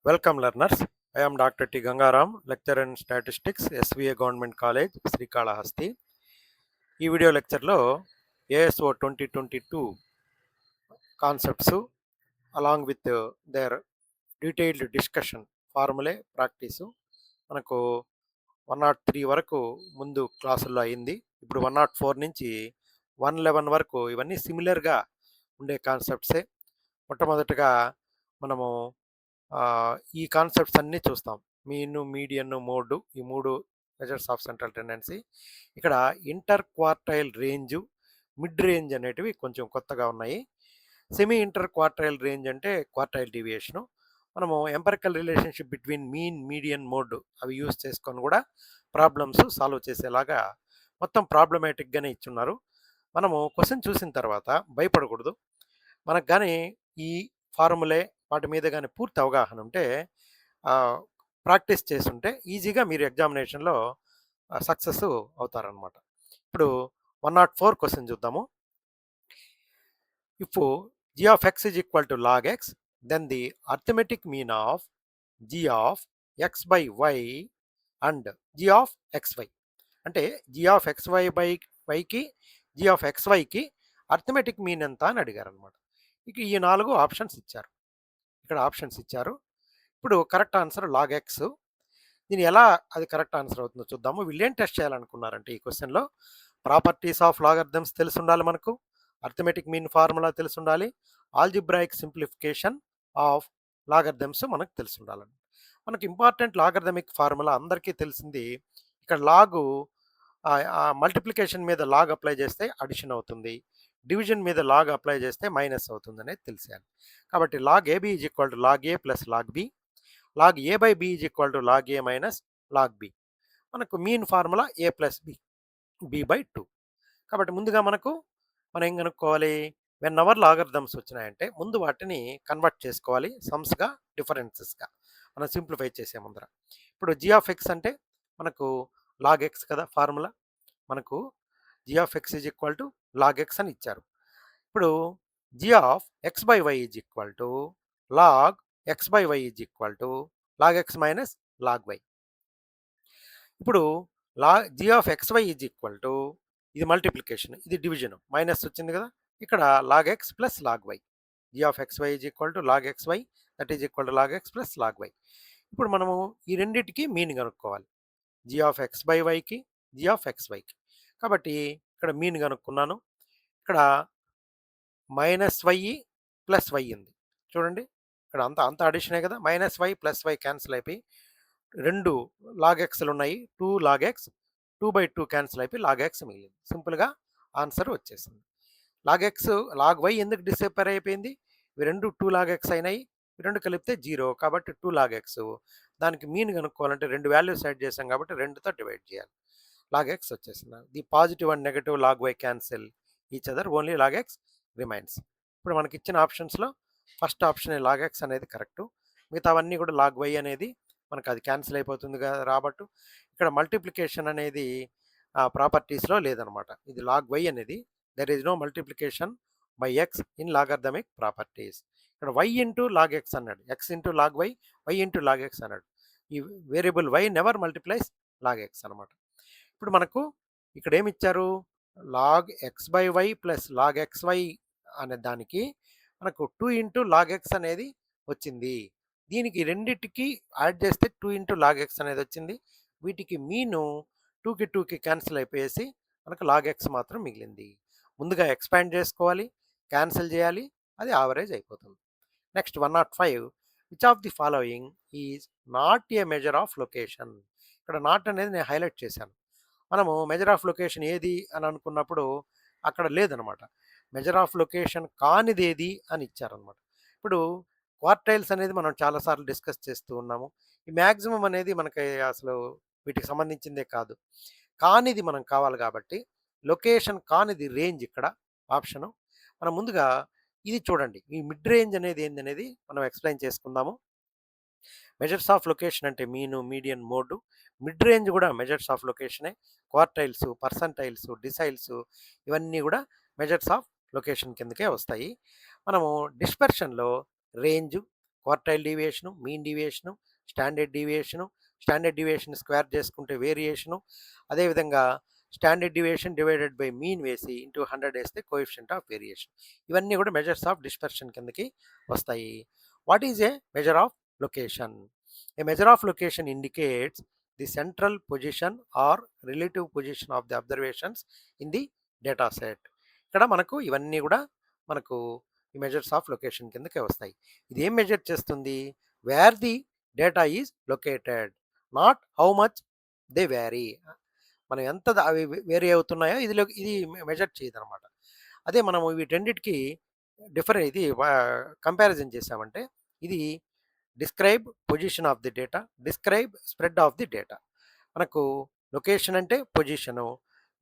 Welcome learners. I am Dr. T. Gangaram, lecturer in statistics, SVA Government College, Srikalahasti. ఈ video లెక్చర్లో ASO 2022 concepts along with their detailed discussion formulae practice మనకు 103 వరకు ముందు క్లాసుల్లో అయింది. ఇప్పుడు 104 నుంచి 111 వరకు ఇవన్నీ సిమిలర్గా ఉండే కాన్సెప్ట్సే. మొట్టమొదటిగా మనము ఈ కాన్సెప్ట్స్ అన్నీ చూస్తాం. మీన్, మీడియన్, మోడ్, ఈ మూడు మెజర్స్ ఆఫ్ సెంట్రల్ టెండెన్సీ. ఇక్కడ inter quartile range, mid range అనేటివి కొంచెం కొత్తగా ఉన్నాయి. సెమీ ఇంటర్ క్వార్టైల్ రేంజ్ అంటే క్వార్టైల్ డీవియేషను. మనము empirical relationship between mean, median, mode అవి యూస్ చేసుకొని కూడా ప్రాబ్లమ్స్ సాల్వ్ చేసేలాగా మొత్తం ప్రాబ్లమేటిక్గానే ఇచ్చున్నారు. మనము క్వశ్చన్ చూసిన తర్వాత భయపడకూడదు. మనకు కానీ ఈ ఫార్ములే వాటి మీద కానీ పూర్తి అవగాహన ఉంటే ప్రాక్టీస్ చేస్తుంటే ఈజీగా మీరు ఎగ్జామినేషన్లో సక్సెస్ అవుతారనమాట. ఇప్పుడు 104 క్వశ్చన్ చూద్దాము. If g of x is equal to log x, then the arithmetic mean of g of x by y and g of xy. అంటే g of xy by yకి g of xyకి arithmetic mean ఎంత అని అడిగారు అనమాట. ఇక ఈ 4 options ఇచ్చారు. ఇక్కడ ఆప్షన్స్ ఇచ్చారు. ఇప్పుడు కరెక్ట్ ఆన్సర్ లాగ్ ఎక్స్. దీని ఎలా అది కరెక్ట్ ఆన్సర్ అవుతుందో చూద్దాము. వీళ్ళు ఏం టెస్ట్ చేయాలనుకున్నారంటే ఈ క్వశ్చన్లో ప్రాపర్టీస్ ఆఫ్ లాగర్థమ్స్ తెలిసి ఉండాలి, మనకు అర్థమెటిక్ మీన్ ఫార్ములా తెలిసి ఉండాలి, ఆల్జిబ్రాయిక్ సింప్లిఫికేషన్ ఆఫ్ లాగర్థమ్స్ మనకు తెలిసి ఉండాలండి. మనకు ఇంపార్టెంట్ లాగర్థమిక్ ఫార్ములా అందరికీ తెలిసింది. ఇక్కడ లాగు మల్టిప్లికేషన్ మీద లాగ్ అప్లై చేస్తే అడిషన్ అవుతుంది, డివిజన్ మీద లాగ్ అప్లై చేస్తే మైనస్ అవుతుంది అనేది తెలిసాను. కాబట్టి log A B is equal to log A plus log B, log A by B is equal to log A minus log B. మనకు mean formula A plus B, B by 2. కాబట్టి ముందుగా మనం ఏం కనుక్కోవాలి? వెన్ అవర్ లాగర్థమ్స్ వచ్చినాయంటే ముందు వాటిని convert చేసుకోవాలి సమ్స్గా, డిఫరెన్సెస్గా. మనం సింప్లిఫై చేసే ముందర ఇప్పుడు జీ ఆఫ్ ఎక్స్ అంటే మనకు లాగ్ ఎక్స్ కదా ఫార్ములా. మనకు g of x is equal to log x అని ఇచ్చారు. ఇప్పుడు g of x by y is equal to log x by y is equal to log x minus log y. ఇప్పుడు g of x y is equal to, ఇది multiplication, ఇది division, minus వచ్చింది కదా, ఇక్కడ log x plus log y. G of x y is equal to log x why, that is equal to log x plus log y. ఇప్పుడు మనము ఈ రెండింటికి mean కనుక్కోవాలి, జీ ఆఫ్ ఎక్స్ బై వైకి, g of x వైకి. కాబట్టి ఇక్కడ mean కనుక్కున్నాను. ఇక్కడ మైనస్ వై ప్లస్ వై ఉంది చూడండి, ఇక్కడ అంత అడిషనే కదా, minus y plus y cancel అయిపోయి రెండు లాగ్ ఎక్స్లు ఉన్నాయి, 2 లాగ్ ఎక్స్, 2/2 క్యాన్సిల్ అయిపోయి లాగ్ ఎక్స్ మిగిలింది. సింపుల్గా ఆన్సర్ వచ్చేసింది. లాగ్ ఎక్స్ లాగ్ వై ఎందుకు డిసప్పేర్ అయిపోయింది? ఇవి రెండు 2 లాగ్ ఎక్స్ అయినాయి, రెండు కలిపితే 0, కాబట్టి 2 లాగ్ ఎక్స్. దానికి మీన్ కనుక్కోవాలంటే రెండు వాల్యూస్ యాడ్ చేసాం కాబట్టి 2తో డివైడ్ చేయాలి. లాగ్ ఎక్స్ వచ్చేసింది. The positive and negative log y cancel each other, only log x remains. ఇప్పుడు మనకి ఇచ్చిన ఆప్షన్స్లో ఫస్ట్ ఆప్షన్ లాగ్ ఎక్స్ అనేది కరెక్టు, మిగతావన్నీ కూడా లాగ్ వై అనేది మనకు అది క్యాన్సిల్ అయిపోతుంది కదా రాబట్టు. ఇక్కడ మల్టిప్లికేషన్ అనేది ప్రాపర్టీస్లో లేదనమాట. ఇది లాగ్ వై అనేది, there is no multiplication by x in logarithmic properties. ఇక్కడ వై ఇంటూ లాగ్ ఎక్స్ అన్నాడు, x into log y, y into log x అన్నాడు. ఈ variable y never multiplies log x అనమాట. ఇప్పుడు మనకు ఇక్కడ ఏమి ఇచ్చారు? Log x by y plus log x y అనే దానికి మనకు 2 ఇంటూ లాగ్ ఎక్స్ అనేది వచ్చింది. దీనికి రెండింటికి యాడ్ చేస్తే 2 ఇంటూ లాగ్ ఎక్స్ అనేది వచ్చింది. వీటికి మీను 2కి 2కి క్యాన్సిల్ అయిపోయేసి మనకు లాగ్ ఎక్స్ మాత్రం మిగిలింది. ముందుగా ఎక్స్పాండ్ చేసుకోవాలి, క్యాన్సిల్ చేయాలి, అది యావరేజ్ అయిపోతుంది. Next 105, which of the following is not a measure of location. ఇక్కడ నాట్ అనేది నేను హైలైట్ చేశాను. మనము మెజర్ ఆఫ్ లొకేషన్ ఏది అని అనుకున్నప్పుడు అక్కడ లేదనమాట. మెజర్ ఆఫ్ లొకేషన్ కానిది ఏది అని ఇచ్చారనమాట. ఇప్పుడు క్వార్టైల్స్ అనేది మనం చాలాసార్లు డిస్కస్ చేస్తూ ఉన్నాము. ఈ మ్యాక్సిమం అనేది మనకి అసలు వీటికి సంబంధించిందే కాదు, కానిది మనం కావాలి కాబట్టి లొకేషన్ కానిది రేంజ్ ఇక్కడ ఆప్షను. మనం ముందుగా ఇది చూడండి, ఈ మిడ్ రేంజ్ అనేది ఏందనేది మనం ఎక్స్ప్లెయిన్ చేసుకుందాము. మెజర్స్ ఆఫ్ లొకేషన్ అంటే mean, median, mode. Mid range కూడా మెజర్స్ ఆఫ్ లొకేషనే. క్వార్టైల్స్, పర్సంటైల్స్, డిసైల్స్ ఇవన్నీ కూడా మెజర్స్ ఆఫ్ లొకేషన్ కిందకే వస్తాయి. మనము డిస్పర్షన్లో range, quartile deviation, mean deviation, standard deviation square చేసుకుంటే వేరియేషను, అదేవిధంగా standard deviation divided by mean వేసి ఇంటూ 100 వేస్తే కోఎఫిషియంట్ ఆఫ్ వేరియేషన్. ఇవన్నీ కూడా మెజర్స్ ఆఫ్ డిస్పర్షన్ కిందకి వస్తాయి. What is a measure of location? A measure of location indicates the central position or relative position of the observations in the data set. ఇక్కడ మనకు ఇవన్నీ కూడా మనకు ఈ మెజర్స్ ఆఫ్ లొకేషన్ కిందకే వస్తాయి. ఇది ఏం మెజర్ చేస్తుంది? Where the data is located, not how much they vary. మనం ఎంత అవి వేరీ అవుతున్నాయో ఇది మెజర్ చేయదనమాట. అదే మనము వీటన్నిటికీ ఇది కంపారిజన్ చేసామంటే ఇది describe position of the data, describe spread of the data. మనకు లొకేషన్ అంటే పొజిషను,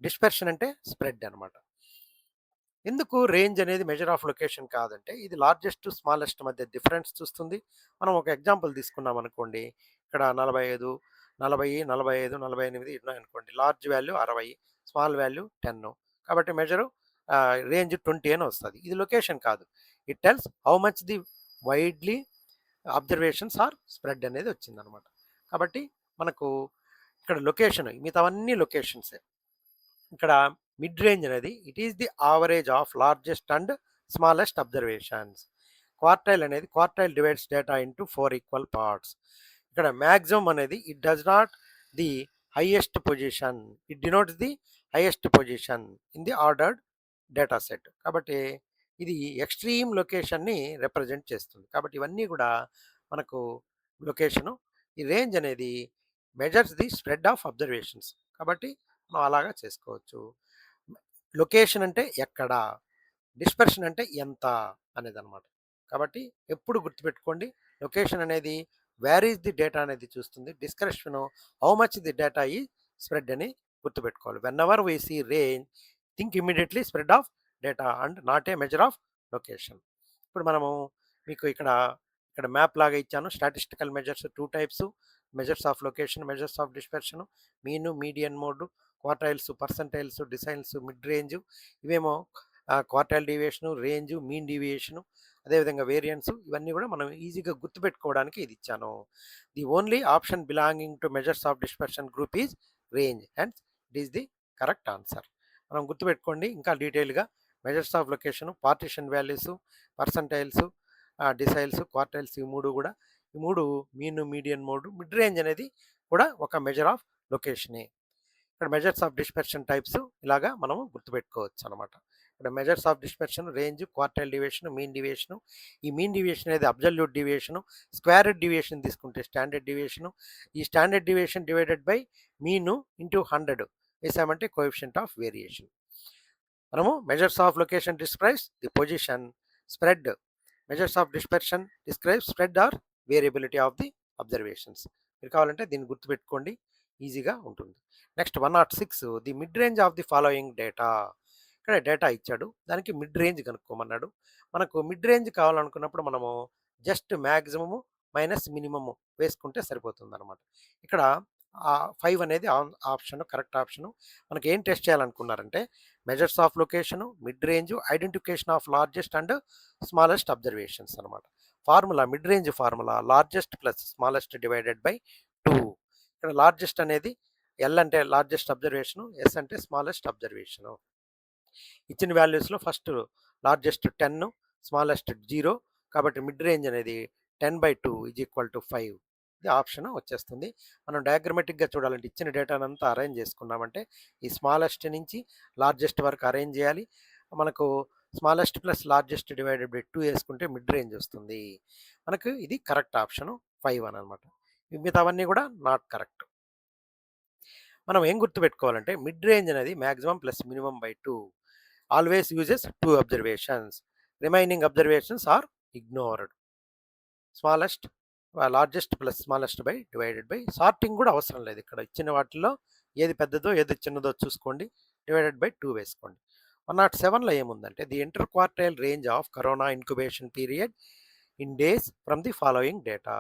డిస్పెర్షన్ అంటే స్ప్రెడ్ అనమాట. ఎందుకు రేంజ్ అనేది మెజర్ ఆఫ్ లొకేషన్ కాదంటే ఇది లార్జెస్ట్ స్మాలెస్ట్ మధ్య డిఫరెన్స్ చూస్తుంది. మనం ఒక ఎగ్జాంపుల్ తీసుకున్నాం అనుకోండి, ఇక్కడ 45, 45, 48 ఉన్నాయి అనుకోండి. Large value 60, small value 10. కాబట్టి మెజరు రేంజ్ 20 అని వస్తుంది. ఇది లొకేషన్ కాదు. It tells how much the widely observations are spread అనేది వచ్చిందనమాట. కాబట్టి మనకు ఇక్కడ లొకేషన్, మిగతావన్నీ లొకేషన్సే. ఇక్కడ మిడ్ రేంజ్ అనేది it is the average of largest and smallest observations. Quartile అనేది quartile divides data into 4 equal parts. ఇక్కడ మ్యాక్సిమం అనేది it does not the highest position, it denotes the highest position in the ordered data set. కాబట్టి ఇది extreme లొకేషన్ని represent చేస్తుంది. కాబట్టి ఇవన్నీ కూడా మనకు లొకేషను. ఈ రేంజ్ అనేది measures the spread of observations. కాబట్టి మనం అలాగా చేసుకోవచ్చు. లొకేషన్ అంటే ఎక్కడ, డిస్పర్షన్ అంటే ఎంత అనేది అనమాట. కాబట్టి ఎప్పుడు గుర్తుపెట్టుకోండి, లొకేషన్ అనేది వేర్ ఈజ్ ది డేటా అనేది చూస్తుంది, description how much the data ఈ స్ప్రెడ్ అని గుర్తుపెట్టుకోవాలి. Whenever we see range, think immediately spread of data and not a measure of location. ఇప్పుడు మనము మీకు ఇక్కడ మ్యాప్ లాగా ఇచ్చాను. Statistical measures 2 types, measures of location, measures of dispersion, mean, median mode, quartiles, percentiles, deciles, mid range. ఇవేమో quartile deviation, range, mean deviation, అదేవిధంగా variance. ఇవన్నీ కూడా మనం ఈజీగా గుర్తుపెట్టుకోవడానికి ఇది ఇచ్చాను. The only option belonging to measures of dispersion group is range and it is the correct answer. మనం గుర్తుపెట్టుకోండి ఇంకా డీటెయిల్గా measures of location, partition values, percentiles, deciles, quartiles, ఈ మూడు mean, median mode, mid range అనేది కూడా ఒక మెజర్ ఆఫ్ లొకేషనే. ఇక్కడ మెజర్స్ ఆఫ్ డిస్పర్షన్ టైప్స్ ఇలాగా మనము గుర్తుపెట్టుకోవచ్చు అనమాట. ఇక్కడ measures of dispersion, range, quartile deviation, mean deviation. ఈ మీన్ డీవియేషన్ అనేది అబ్జల్యూట్ డీవియేషన్. స్క్వేర్డ్ డీవియేషన్ తీసుకుంటే స్టాండర్డ్ డీవియేషన్. ఈ standard deviation divided by mean into 100 వేసామంటే కోఎఫిషియంట్ ఆఫ్ వేరియేషన్. మనము measures of location describes the position, spread. Measures of dispersion describes spread or variability of the observations. మీరు కావాలంటే దీన్ని గుర్తుపెట్టుకోండి, ఈజీగా ఉంటుంది. Next 106, the mid range of the following data. ఇక్కడ data ఇచ్చాడు, దానికి మిడ్ రేంజ్ కనుక్కోమన్నాడు. మనకు మిడ్ రేంజ్ కావాలనుకున్నప్పుడు మనము జస్ట్ మ్యాక్సిమము మైనస్ మినిమము వేసుకుంటే సరిపోతుంది అనమాట. ఇక్కడ 5 అనేది ఆప్షన్, కరెక్ట్ ఆప్షను. మనకి ఏం టెస్ట్ చేయాలనుకున్నారంటే measures of location, mid range, identification of largest and smallest observations అనమాట. Formula, mid range formula largest plus smallest divided by 2. ఇక్కడ లార్జెస్ట్ అనేది ఎల్ అంటే లార్జెస్ట్ అబ్జర్వేషను, ఎస్ అంటే స్మాలెస్ట్ అబ్జర్వేషను. ఇచ్చిన వాల్యూస్లో ఫస్ట్ లార్జెస్ట్ 10, స్మాలెస్ట్ 0. కాబట్టి mid range అనేది 10/2 = 5. ఇది ఆప్షన్ వచ్చేస్తుంది. మనం డయాగ్రమెటిక్గా చూడాలంటే ఇచ్చిన డేటానంతా అరేంజ్ చేసుకున్నామంటే ఈ స్మాలెస్ట్ నుంచి లార్జెస్ట్ వరకు అరేంజ్ చేయాలి. మనకు smallest plus largest divided by 2 వేసుకుంటే మిడ్ రేంజ్ వస్తుంది. మనకు ఇది కరెక్ట్ ఆప్షను 5 అని అనమాట. మిగతావన్నీ కూడా నాట్ కరెక్ట్. మనం ఏం గుర్తుపెట్టుకోవాలంటే మిడ్ రేంజ్ అనేది maximum plus minimum by 2. Always uses 2 observations. Remaining observations are ignored. Smallest largest plus smallest by divided by. Sorting కూడా అవసరం లేదు. ఇక్కడ ఇచ్చిన వాటిల్లో ఏది పెద్దదో ఏది చిన్నదో చూసుకోండి, డివైడెడ్ బై 2 వేసుకోండి. 107లో ఏముందంటే the inter quartile range of corona incubation period in days from the following data.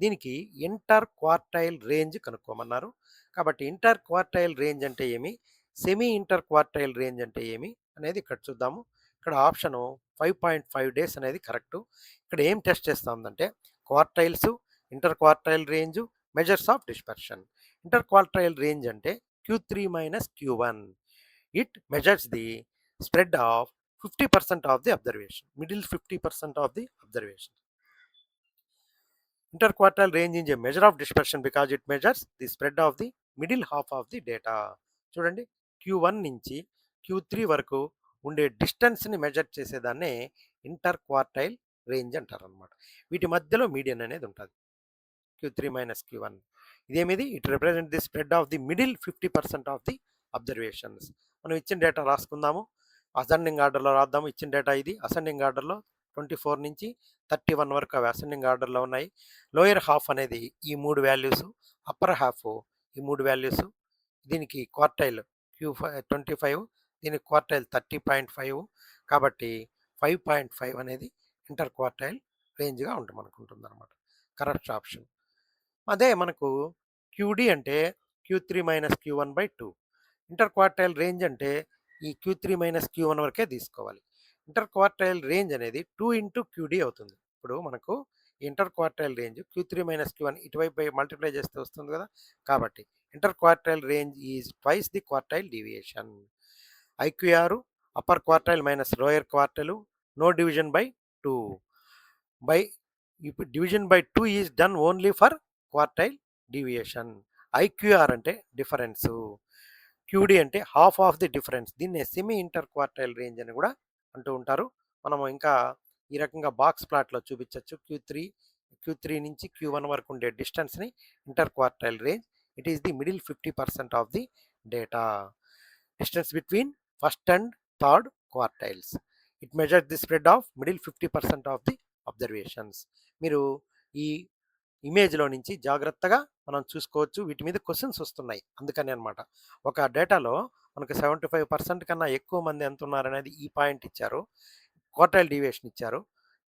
దీనికి ఇంటర్ క్వార్టైల్ రేంజ్ కనుక్కోమన్నారు. కాబట్టి ఇంటర్ క్వార్టైల్ రేంజ్ అంటే ఏమి, సెమీ ఇంటర్ క్వార్టైల్ రేంజ్ అంటే ఏమి అనేది ఇక్కడ చూద్దాము. ఇక్కడ ఆప్షను 5.5 డేస్ అనేది కరెక్టు. ఇక్కడ ఏం టెస్ట్ చేస్తుందంటే quartiles, inter quartile range, measures of dispersion. Inter quartile range అంటే Q3 minus Q1. It measures the spread of 50% of the observation, middle 50% of the observation. Interquartile range is a measure of dispersion because it measures the spread of the middle half of the data. చూడండి, Q1 నుంచి Q3 వరకు ఉండే డిస్టెన్స్ని measure చేసేదాన్నే inter quartile range అంటారు అనమాట. వీటి మధ్యలో మీడియన్ అనేది ఉంటుంది, Q3 మైనస్ Q1. ఇదేమిది? It represent the spread of the middle 50% of the observations. మనం ఇచ్చిన డేటా రాసుకుందాము, అసెండింగ్ ఆర్డర్లో రాద్దాము. ఇచ్చిన డేటా ఇది అసెండింగ్ ఆర్డర్లో 24 నుంచి 31 వరకు అవి అసెండింగ్ ఆర్డర్లో ఉన్నాయి. లోయర్ హాఫ్ అనేది ఈ 3 వాల్యూస్, అప్పర్ హాఫ్ ఈ 3 వాల్యూస్. దీనికి క్వార్టైల్ Q25, దీనికి క్వార్టైల్ 30.5, కాబట్టి 5.5 అనేది ఇంటర్ క్వార్టైల్ రేంజ్గా మనకు అనమాట. Correct option. అదే మనకు QD అంటే Q3 minus Q1/2. Inter quartile range అంటే ఈ Q3 మైనస్ Q1 వరకే తీసుకోవాలి. ఇంటర్ క్వార్టైల్ రేంజ్ అనేది 2 ఇంటూ QD అవుతుంది. ఇప్పుడు మనకు inter quartile range Q3 minus Q1 ఇటువైపు మల్టిప్లై చేస్తే వస్తుంది కదా, కాబట్టి inter quartile range is twice the quartile deviation. IQR upper quartile minus lower quartile, no division by 2. By ఇప్పుడు division by 2 is done only for quartile deviation. IQR అంటే difference, QD అంటే half of the difference. దీన్ని semi inter quartile range అని కూడా అంటూ ఉంటారు. మనము ఇంకా ఈ రకంగా బాక్స్ ప్లాట్లో చూపించవచ్చు. Q3 నుంచి Q1 వరకు ఉండే డిస్టెన్స్ని inter quartile range. It is the middle 50% of the data, distance between first and third quartiles. It measures the spread of middle 50% of the observations. మీరు ఈ ఇమేజ్లో నుంచి జాగ్రత్తగా మనం చూసుకోవచ్చు. వీటి మీద క్వశ్చన్స్ వస్తున్నాయి అందుకని అనమాట. ఒక డేటాలో మనకు 75% కన్నా ఎక్కువ మంది ఎంత ఉన్నారనేది ఈ పాయింట్ ఇచ్చారు, క్వార్టైల్ డీవియేషన్ ఇచ్చారు,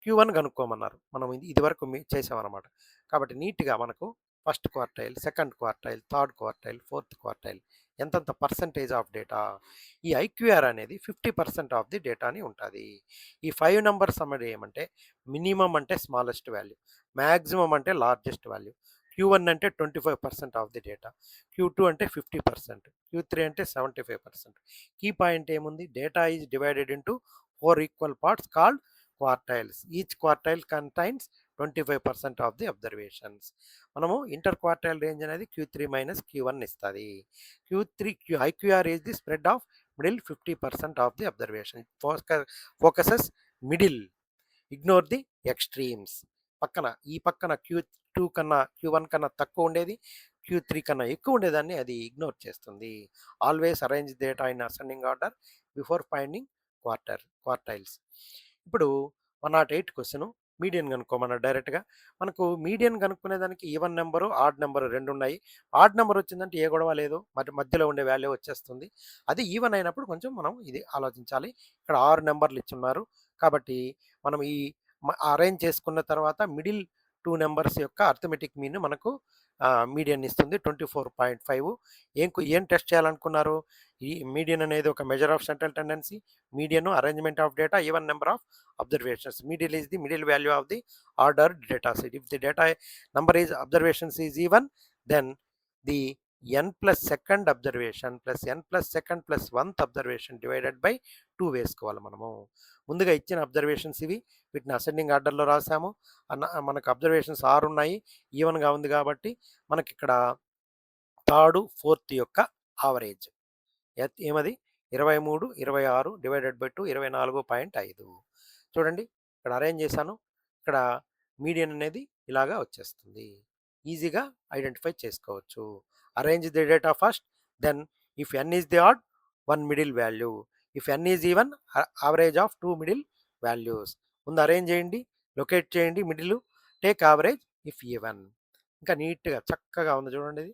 Q1 కనుక్కోమన్నారు. మనం ఇది వరకు చేసామన్నమాట. కాబట్టి నీట్గా మనకు first quartile, second quartile, third quartile, fourth quartile, ఎంతంత పర్సంటేజ్ ఆఫ్ డేటా. ఈ ఐక్యూఆర్ అనేది 50% ఆఫ్ ది డేటా అని ఉంటుంది. ఈ 5 నెంబర్స్ అన్నది ఏమంటే మినిమం అంటే స్మాలెస్ట్ వాల్యూ, మ్యాక్సిమం అంటే లార్జెస్ట్ వాల్యూ. Q1 అంటే 25% ఆఫ్ ది డేటా, Q2 అంటే 50%, Q3 అంటే 75%. కీ పాయింట్ ఏముంది? Data is divided into 4 equal parts called quartiles. Each quartile contains 25% of the observations. మనము ఇంటర్ క్వార్టైల్ రేంజ్ అనేది Q3 minus Q1 ఇస్తుంది. IQR is the spread of middle 50% of the observation. Focuses middle, ignore the extremes. ఈ పక్కన Q2 కన్నా Q1 కన్నా తక్కువ ఉండేది, Q3 కన్నా ఎక్కువ ఉండేదాన్ని అది ఇగ్నోర్ చేస్తుంది. Always arrange data in ascending order before finding quartiles. ఇప్పుడు 108 క్వశ్చన్, మీడియన్ కనుక్కోమన్నా డైరెక్ట్గా. మనకు మీడియన్ కనుక్కునే దానికి ఈవెన్ నెంబరు, ఆడ్ నెంబరు 2 ఉన్నాయి. ఆడ్ నెంబర్ వచ్చిందంటే ఏ గొడవ లేదు, మరి మధ్యలో ఉండే వాల్యూ వచ్చేస్తుంది. అది ఈవెన్ అయినప్పుడు కొంచెం మనం ఇది ఆలోచించాలి. ఇక్కడ 6 నెంబర్లు ఇచ్చున్నారు కాబట్టి మనం ఈ అరేంజ్ చేసుకున్న తర్వాత మిడిల్ 2 నెంబర్స్ యొక్క అర్థమెటిక్ మీన్ మనకు మీడియన్ ఇస్తుంది 24.5. ఏం టెస్ట్ చేయాలనుకున్నారు? ఈ మీడియన్ అనేది ఒక measure of central tendency, median arrangement of data, even number of observations. Middle is the middle value of the ordered data set. If the data number is observations is even, then the n plus second observation plus n plus second plus 1th observation divided by 2 వేసుకోవాలి. మనము ముందుగా ఇచ్చిన observations ఇవి, వీటిని ascending ఆర్డర్లో రాసాము. మనకు observations 6 ఉన్నాయి, ఈవెన్గా ఉంది కాబట్టి మనకి ఇక్కడ థర్డ్ ఫోర్త్ యొక్క ఆవరేజ్ ఏమది 23, 26 డివైడెడ్ బై 2 24.5. చూడండి ఇక్కడ అరేంజ్ చేశాను, ఇక్కడ మీడియన్ అనేది ఇలాగా వచ్చేస్తుంది. ఈజీగా ఐడెంటిఫై చేసుకోవచ్చు. Arrange the data first, then if n is the odd 1 middle value, if n is even average of 2 middle values. ముందు అరేంజ్ చేయండి, లొకేట్ చేయండి middle, take average if even. ఇంకా నీట్గా చక్కగా ఉంది చూడండి. ఇది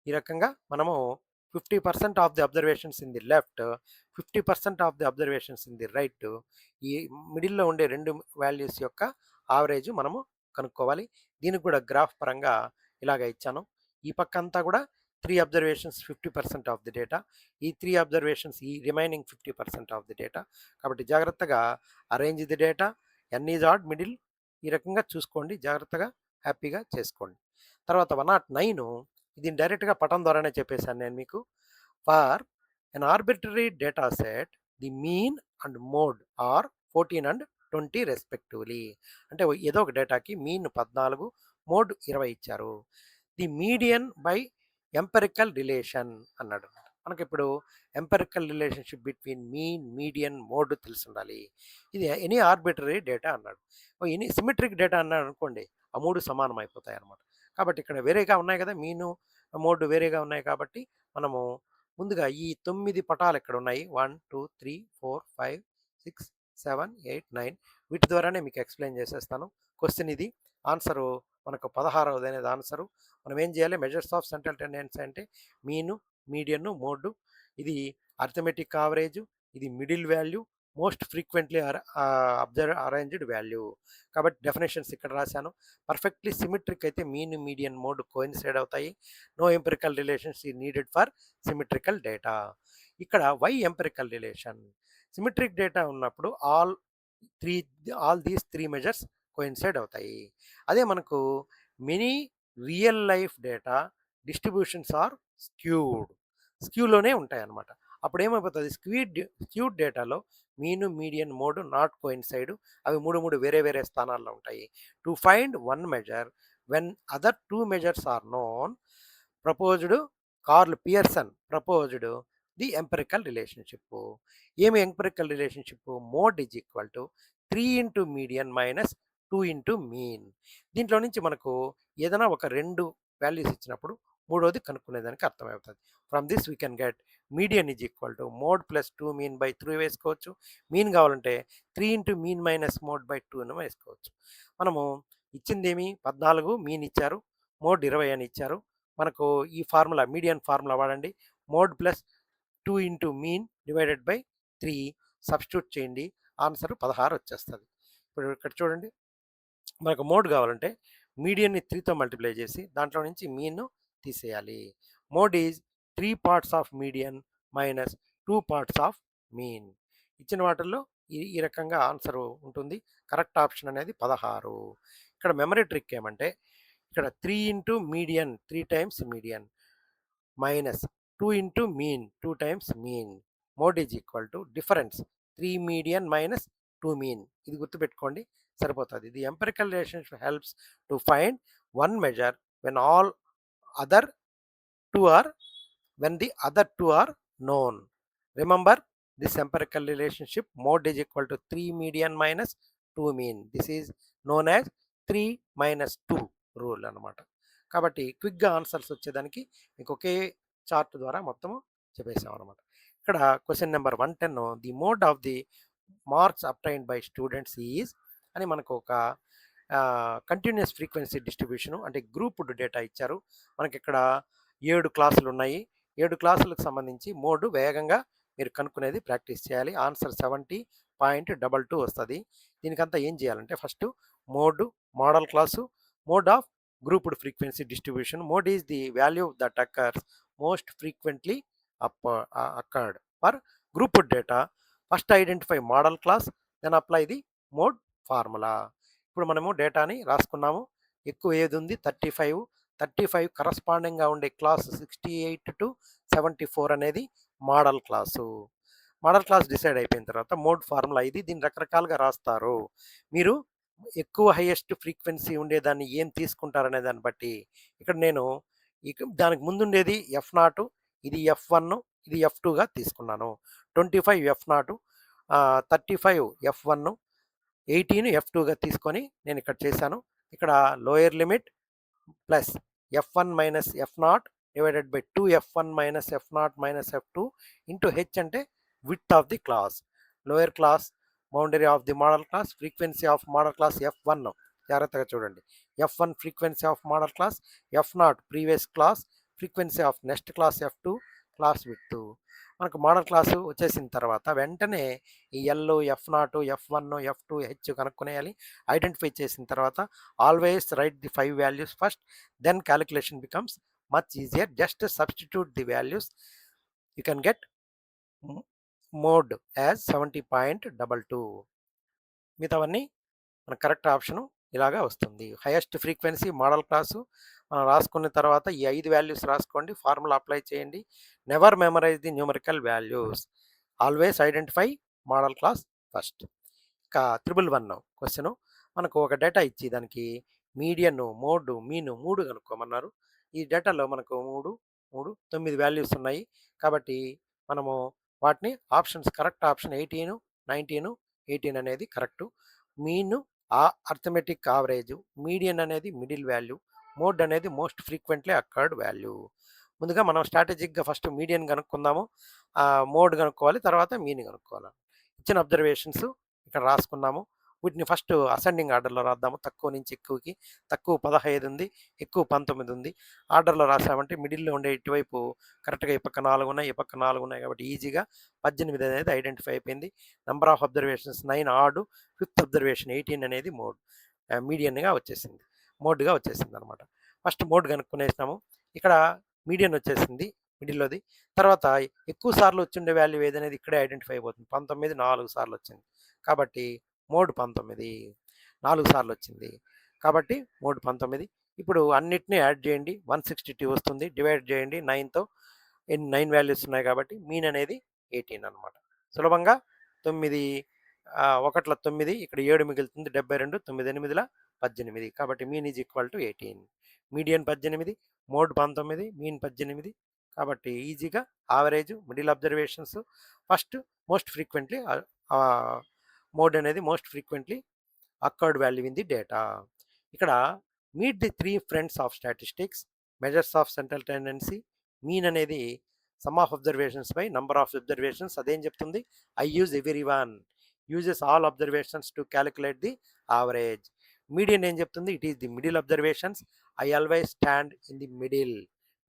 ఈ రకంగా మనము 50% of the observations in the left, 50% of the observations in the right, ఈ మిడిల్లో ఉండే 2 వాల్యూస్ యొక్క ఆవరేజ్ మనము కనుక్కోవాలి. దీనికి కూడా గ్రాఫ్ పరంగా ఇలాగ ఇచ్చాను. ఈ పక్క అంతా కూడా 3 అబ్జర్వేషన్స్ 50% ఆఫ్ ది డేటా, ఈ 3 అబ్జర్వేషన్స్ ఈ రిమైనింగ్ 50% ఆఫ్ ది డేటా. కాబట్టి జాగ్రత్తగా arrange the data, n is odd middle, ఈ రకంగా చూసుకోండి, జాగ్రత్తగా హ్యాపీగా చేసుకోండి. తర్వాత 109 దీన్ని డైరెక్ట్గా పటం ద్వారానే చెప్పేశాను నేను మీకు. For an arbitrary data set the mean and mode are 14 and 20 respectively. అంటే ఏదో ఒక డేటాకి మీన్ 14, మోడ్ 20 ఇచ్చారు. The median by empirical relation అన్నాడు. మనకిప్పుడు empirical relationship between mean, median, mode తెలిసి ఉండాలి. ఇది ఎనీ ఆర్బిటరీ డేటా అన్నాడు. ఎనీ సిమెట్రిక్ డేటా అన్నాడు అనుకోండి, ఆ మూడు సమానం అయిపోతాయి అన్నమాట. కాబట్టి ఇక్కడ వేరేగా ఉన్నాయి కదా, మీను మోడ్ వేరేగా ఉన్నాయి కాబట్టి మనము ముందుగా ఈ 9 పటాలు ఇక్కడ ఉన్నాయి. 1, 2, 3, 4, 5, 6, 7, 8, 9 వీటి ద్వారానే మీకు ఎక్స్ప్లెయిన్ చేసేస్తాను. క్వశ్చన్ ఇది. ఆన్సరు మనకు 16వది అనేది ఆన్సరు. మనం ఏం చేయాలి? మెజర్స్ ఆఫ్ సెంట్రల్ టెండెన్సీ అంటే మీను, మీడియన్, మోడ్. ఇది అర్థమెటిక్ యావరేజ్, ఇది middle value, most frequently arranged value. కాబట్టి డెఫినేషన్స్ ఇక్కడ రాశాను. పర్ఫెక్ట్లీ సిమెట్రిక్ అయితే మీన్, మీడియన్, మోడ్ కోయిన్సైడ్ అవుతాయి. నో ఎంపెరికల్ రిలేషన్స్ ఈ నీడెడ్ ఫర్ సిమెట్రికల్ డేటా. ఇక్కడ why empirical relation? Symmetric data ఉన్నప్పుడు three all these three measures coincide అవుతాయి. అదే మనకు many real life data distributions are స్క్యూలోనే ఉంటాయి అన్నమాట. అప్పుడు ఏమైపోతుంది? స్క్యూడ్ డేటాలో మీను, మీడియన్, మోడ్ నాట్ కోయిన్సైడ్. అవి మూడు వేరే వేరే స్థానాల్లో ఉంటాయి. To find one measure when other two measures are known, proposed Karl Pearson proposed the empirical relationship. ఏమి empirical relationship? Mode is equal to 3 into median minus 2 into mean. దీంట్లో నుంచి మనకు ఏదైనా ఒక రెండు వాల్యూస్ ఇచ్చినప్పుడు మూడోది కనుక్కునేదానికి అర్థమవుతుంది. From this we can get median is equal to mode plus 2 mean by 3 వేసుకోవచ్చు. మీన్ కావాలంటే 3 into mean minus mode by 2 వేసుకోవచ్చు. మనము ఇచ్చిందేమి 14 మీన్ ఇచ్చారు, మోడ్ 20 అని ఇచ్చారు. మనకు ఈ ఫార్ములా మీడియన్ ఫార్ములా వాడండి. Mode plus 2 into mean divided by 3 substitute చేయండి, ఆన్సర్ 16 వచ్చేస్తుంది. ఇప్పుడు ఇక్కడ చూడండి, మనకు మోడ్ కావాలంటే మీడియన్ని 3తో మల్టిప్లై చేసి దాంట్లో నుంచి మీన్ తీసేయాలి. Mode is 3 parts of median minus 2 parts of mean. ఇచ్చిన వాటిల్లో ఈ రకంగా ఆన్సర్ ఉంటుంది. కరెక్ట్ ఆప్షన్ అనేది 16. ఇక్కడ మెమరీ ట్రిక్ ఏమంటే, ఇక్కడ 3 into median 3 times median minus 2 into mean 2 times mean. Mode is equal to difference 3 median minus 2 mean. ఇది గుర్తుపెట్టుకోండి, సరిపోతుంది. The empirical relationship helps to find one measure when all other two are when the other two are known. Remember this empirical relationship, mode is equal to 3 median minus 2 mean. This is known as 3 minus 2 rule అనమాట. కాబట్టి క్విక్గా answers వచ్చేదానికి మీకు ఒకే chart ద్వారా మొత్తం చెప్పేసాం అనమాట. ఇక్కడ question number 110, the mode of the marks obtained by students is అని మనకు ఒక కంటిన్యూస్ ఫ్రీక్వెన్సీ డిస్ట్రిబ్యూషను అంటే గ్రూప్డ్ డేటా ఇచ్చారు. మనకి ఇక్కడ 7 క్లాసులు ఉన్నాయి. 7 క్లాసులకు సంబంధించి మోడ్ వేగంగా మీరు కనుక్కునేది ప్రాక్టీస్ చేయాలి. ఆన్సర్ 70.22 వస్తుంది. దీనికంతా ఏం చేయాలంటే first modal class, mode of grouped frequency distribution. Mode is the value that occurs most frequently occurred for grouped data. First identify modal class, then apply the mode formula. ఇప్పుడు మనము డేటాని రాసుకున్నాము. ఎక్కువ ఏది ఉంది? 35 కరస్పాండింగ్గా ఉండే క్లాస్ 68 to 74 అనేది model class. Modal class decide అయిపోయిన తర్వాత మోడ్ ఫార్ములా ఇది. దీన్ని రకరకాలుగా రాస్తారు. మీరు ఎక్కువ హైయెస్ట్ ఫ్రీక్వెన్సీ ఉండేదాన్ని ఏం తీసుకుంటారనే దాన్ని బట్టి ఇక్కడ నేను దానికి ముందుండేది F0, ఇది F1, ఇది F2గా తీసుకున్నాను. 25 F0, 35 F1, 18 F2గా తీసుకొని నేను ఇక్కడ చేశాను. ఇక్కడ lower limit plus F1 minus F0 divided by 2F1 minus F0 minus F2 into h అంటే width of the class. Lower class boundary of the modal class, frequency of modal class F1. జాగ్రత్తగా చూడండి. F1 frequency of modal class, F0 previous class, frequency of next class F2 class width. మనకు modal class వచ్చేసిన తర్వాత వెంటనే ఈ L, F0, F1, F2, H కనుక్కునేయాలి. Identify చేసిన తర్వాత always write the 5 values first, then calculation becomes much easier. Just substitute the values, you can get mode as 70.22. మిగతావన్నీ మన correct option ఇలాగా వస్తుంది. హైయెస్ట్ ఫ్రీక్వెన్సీ మోడల్ క్లాసు రాసుకున్న తర్వాత ఈ 5 values రాసుకోండి. ఫార్ములా అప్లై చేయండి. Never memorize the numerical values. Always identify modal class first. ఇక 111 క్వెషను. మనకు ఒక డేటా ఇచ్చి దానికి మీడియన్, మోడ్, మీన్ 3 కనుక్కోమన్నారు. ఈ డేటాలో మనకు 3, 3, 9 వాల్యూస్ ఉన్నాయి. కాబట్టి మనము వాటిని ఆప్షన్స్ కరెక్ట్ ఆప్షన్ 18, 19, 18 అనేది correct. Mean arithmetic average, median అనేది మిడిల్ వాల్యూ, మోడ్ అనేది మోస్ట్ ఫ్రీక్వెంట్లీ అకర్డ్ వాల్యూ. ముందుగా మనం స్ట్రాటజిక్గా ఫస్ట్ మీడియన్ కనుక్కుందాము, మోడ్ కనుక్కోవాలి, తర్వాత మీన్ కనుక్కోవాలి. ఇచ్చిన అబ్జర్వేషన్స్ ఇక్కడ రాసుకున్నాము. వీటిని ఫస్ట్ అసెండింగ్ ఆర్డర్లో రాద్దాము. తక్కువ నుంచి ఎక్కువకి. తక్కువ 15 ఉంది, ఎక్కువ 19 ఉంది. ఆర్డర్లో రాసామంటే మిడిల్లో ఉండే ఇటువైపు కరెక్ట్గా ఈ పక్క 4 ఉన్నాయి, ఈ పక్క 4 ఉన్నాయి. కాబట్టి ఈజీగా 18 అనేది ఐడెంటిఫై అయిపోయింది. Number of observations 9 odd, fifth observation 18 అనేది మోడ్, మీడియన్గా వచ్చేసింది, మోడ్గా వచ్చేసింది అనమాట. ఫస్ట్ మోడ్ కనుక్కునేసినాము. ఇక్కడ మీడియన్ వచ్చేసింది మిడిల్లోది. తర్వాత ఎక్కువ సార్లు వచ్చిండే వాల్యూ ఏదనేది ఇక్కడే ఐడెంటిఫై అయిపోతుంది. 19 4 సార్లు వచ్చింది కాబట్టి మోడ్ 19, 4 సార్లు వచ్చింది కాబట్టి మోడ్ 19. ఇప్పుడు అన్నిటినీ యాడ్ చేయండి, 162 వస్తుంది. డివైడ్ చేయండి 9తో. 9 వాల్యూస్ ఉన్నాయి కాబట్టి మీన్ అనేది 18 అనమాట. సులభంగా 9 ఒకట్ల 9, ఇక్కడ 7 మిగులుతుంది, 72, 9 8 18. కాబట్టి mean is equal to 18. Median 18, mode 19, mean 18. కాబట్టి ఈజీగా average, middle observations, first most frequently mode అనేది most frequently occurred value in the data. ఇక్కడ meet the 3 fronts of statistics, measures of central tendency. Mean అనేది sum of observations by number of observations. అదేం చెప్తుంది? I use every one, uses all observations to calculate the average. Median ఏం చెప్తుంది? It is the middle observations. I always stand in the middle,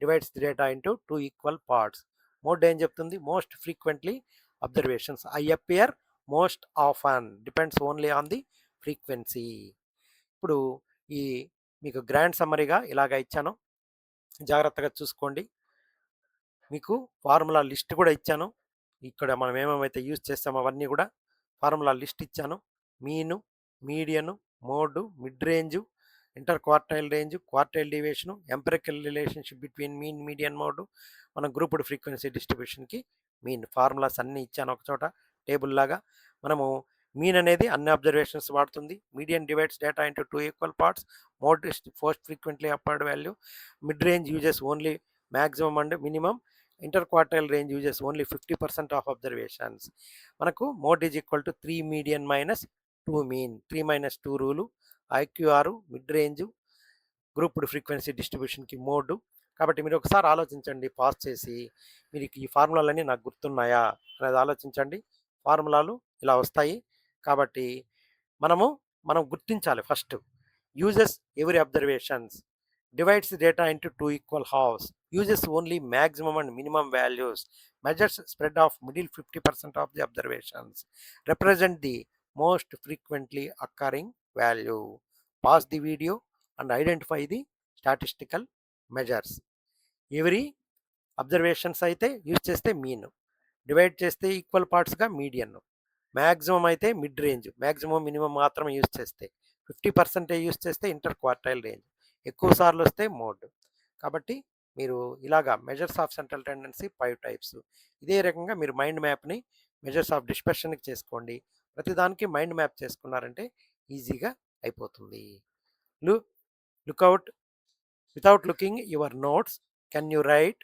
divides the data into 2 equal parts. Mode ఏం చెప్తుంది? Most frequently observations. I appear most often, depends only on the frequency. ఇప్పుడు ఈ మీకు grand సమ్మరీగా ఇలాగ ఇచ్చాను, జాగ్రత్తగా చూసుకోండి. మీకు ఫార్ములా లిస్ట్ కూడా ఇచ్చాను. ఇక్కడ మనం ఏమేమైతే యూజ్ చేస్తామో అవన్నీ కూడా ఫార్ములా లిస్ట్ ఇచ్చాను. Mean, median, mode, mid range, inter quartile range, quartile deviation, empirical relationship between mean, median, mode, మన గ్రూప్డ్ ఫ్రీక్వెన్సీ డిస్ట్రిబ్యూషన్కి మీన్ ఫార్ములాస్ అన్నీ ఇచ్చాను ఒక చోట టేబుల్ లాగా. మనము మీన్ అనేది అన్ని అబ్జర్వేషన్స్ వాడుతుంది. Median divides data into 2 equal parts. Mode is most frequently upward value. Mid range uses only maximum and minimum. Inter quartile range uses only 50% of observations. మనకు mode is equal to 3 median minus 2 mean, 3 - 2 rule. IQR, mid range, grouped frequency డిస్ట్రిబ్యూషన్కి mode. కాబట్టి మీరు ఒకసారి ఆలోచించండి, pass చేసి మీరు ఈ ఫార్ములాలన్నీ నాకు గుర్తున్నాయా అనేది ఆలోచించండి. ఫార్ములాలు ఇలా వస్తాయి. కాబట్టి మనం గుర్తించాలి first. Uses every observations, divides data into 2 equal halves, uses only maximum and minimum values, measures spread of middle 50% of the observations, represent the most frequently occurring value. Pass the video and identify the statistical measures. Every observations అయితే use చేస్తే mean, divide చేస్తే equal పార్ట్స్గా median, maximum అయితే mid range, maximum minimum మాత్రమే use చేస్తే, 50% use చేస్తే inter quartile range, ఎక్కువ సార్లు వస్తే మోడ్. కాబట్టి మీరు ఇలాగా measures of central tendency 5 types. ఇదే రకంగా మీరు మైండ్ మ్యాప్ని మెజర్స్ ఆఫ్ డిస్పర్షన్కి చేసుకోండి. ప్రతిదానికి మైండ్ మ్యాప్ చేసుకున్నారంటే ఈజీగా అయిపోతుంది. Look out without looking your notes, can you write?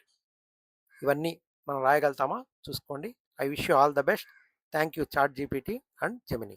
ఇవన్నీ మనం రాయగలుగుతామా చూసుకోండి. I wish you all the best. Thank you chat GPT and Gemini.